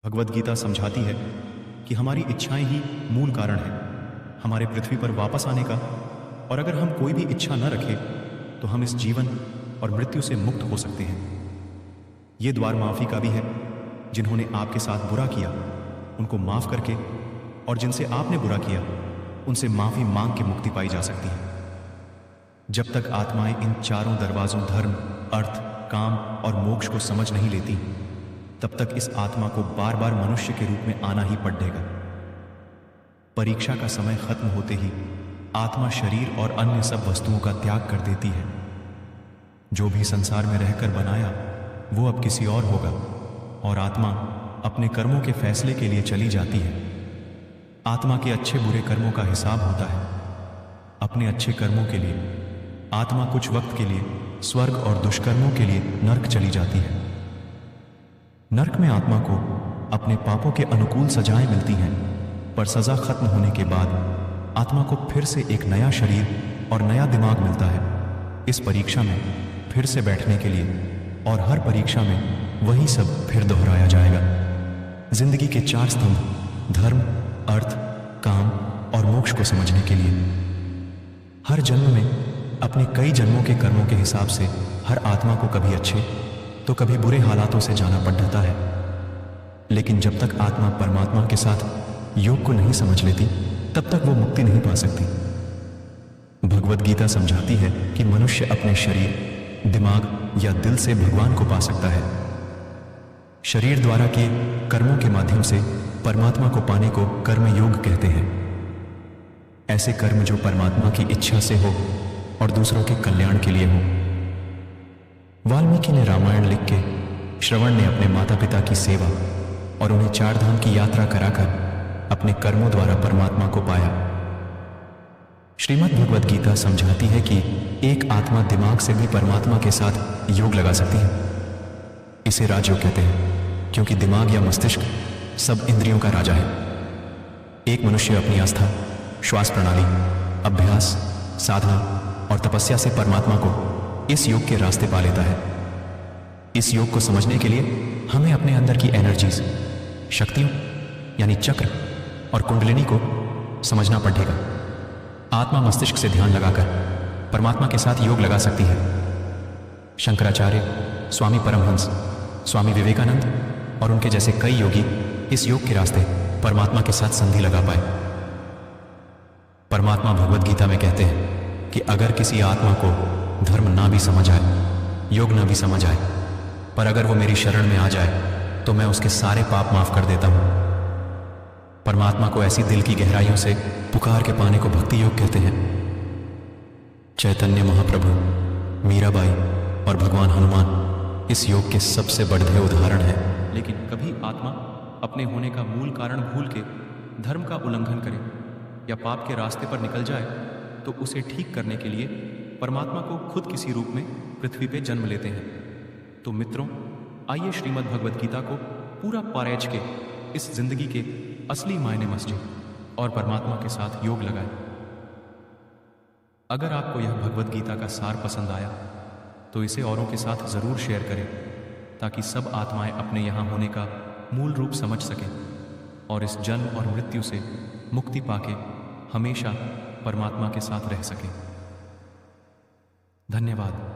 भगवद गीता समझाती है कि हमारी इच्छाएं ही मूल कारण है हमारे पृथ्वी पर वापस आने का। और अगर हम कोई भी इच्छा न रखें तो हम इस जीवन और मृत्यु से मुक्त हो सकते हैं। ये द्वार माफी का भी है। जिन्होंने आपके साथ बुरा किया उनको माफ करके और जिनसे आपने बुरा किया उनसे माफी मांग के मुक्ति पाई जा सकती है। जब तक आत्माएं इन चारों दरवाजों धर्म, अर्थ, काम और मोक्ष को समझ नहीं लेती तब तक इस आत्मा को बार बार मनुष्य के रूप में आना ही पड़ेगा। परीक्षा का समय खत्म होते ही आत्मा शरीर और अन्य सब वस्तुओं का त्याग कर देती है। जो भी संसार में रहकर बनाया वो अब किसी और होगा और आत्मा अपने कर्मों के फैसले के लिए चली जाती है। आत्मा के अच्छे बुरे कर्मों का हिसाब होता है। अपने अच्छे कर्मों के लिए आत्मा कुछ वक्त के लिए स्वर्ग और दुष्कर्मों के लिए नरक चली जाती है। नरक में आत्मा को अपने पापों के अनुकूल सजाएं मिलती हैं, पर सजा खत्म होने के बाद आत्मा को फिर से एक नया शरीर और नया दिमाग मिलता है इस परीक्षा में फिर से बैठने के लिए। और हर परीक्षा में वही सब फिर दोहराया जाएगा। जिंदगी के चार स्तंभ धर्म, अर्थ, काम और मोक्ष को समझने के लिए हर जन्म में अपने कई जन्मों के कर्मों के हिसाब से हर आत्मा को कभी अच्छे तो कभी बुरे हालातों से जाना पड़ता है। लेकिन जब तक आत्मा परमात्मा के साथ योग को नहीं समझ लेती तब तक वो मुक्ति नहीं पा सकती। भगवद गीता समझाती है कि मनुष्य अपने शरीर, दिमाग या दिल से भगवान को पा सकता है। शरीर द्वारा के कर्मों के माध्यम से परमात्मा को पाने को कर्म योग कहते हैं। ऐसे कर्म जो परमात्मा की इच्छा से हो और दूसरों के कल्याण के लिए हो। वाल्मीकि ने रामायण लिख के श्रवण ने अपने माता पिता की सेवा और उन्हें चार धाम की यात्रा कराकर अपने कर्मों द्वारा परमात्मा को पाया। श्रीमद् भगवद गीता समझाती है कि एक आत्मा दिमाग से भी परमात्मा के साथ योग लगा सकती है। इसे राजयोग कहते हैं क्योंकि दिमाग या मस्तिष्क सब इंद्रियों का राजा है। एक मनुष्य अपनी आस्था, श्वास प्रणाली, अभ्यास, साधना और तपस्या से परमात्मा को इस योग के रास्ते पा लेता है। इस योग को समझने के लिए हमें अपने अंदर की एनर्जीज, शक्तियों यानी चक्र और कुंडलिनी को समझना पड़ेगा। आत्मा मस्तिष्क से ध्यान लगाकर परमात्मा के साथ योग लगा सकती है। शंकराचार्य, स्वामी परमहंस, स्वामी विवेकानंद और उनके जैसे कई योगी इस योग के रास्ते परमात्मा के साथ संधि लगा पाए। परमात्मा भगवद गीता में कहते हैं कि अगर किसी आत्मा को धर्म ना भी समझ आए, योग ना भी समझ आए, पर अगर वो मेरी शरण में आ जाए तो मैं उसके सारे पाप माफ कर देता हूं। परमात्मा को ऐसी दिल की गहराइयों से पुकार के पाने को भक्ति योग कहते हैं। चैतन्य महाप्रभु, मीराबाई और भगवान हनुमान इस योग के सबसे बढ़े उदाहरण हैं। लेकिन कभी आत्मा अपने होने का मूल कारण भूल के धर्म का उल्लंघन करे या पाप के रास्ते पर निकल जाए तो उसे ठीक करने के लिए परमात्मा को खुद किसी रूप में पृथ्वी पे जन्म लेते हैं। तो मित्रों, आइए श्रीमद् भगवद गीता को पूरा पारैज के इस जिंदगी के असली मायने समझें और परमात्मा के साथ योग लगाएं। अगर आपको यह भगवद गीता का सार पसंद आया तो इसे औरों के साथ जरूर शेयर करें ताकि सब आत्माएं अपने यहाँ होने का मूल रूप समझ सकें और इस जन्म और मृत्यु से मुक्ति पाके हमेशा परमात्मा के साथ रह सकें। धन्यवाद।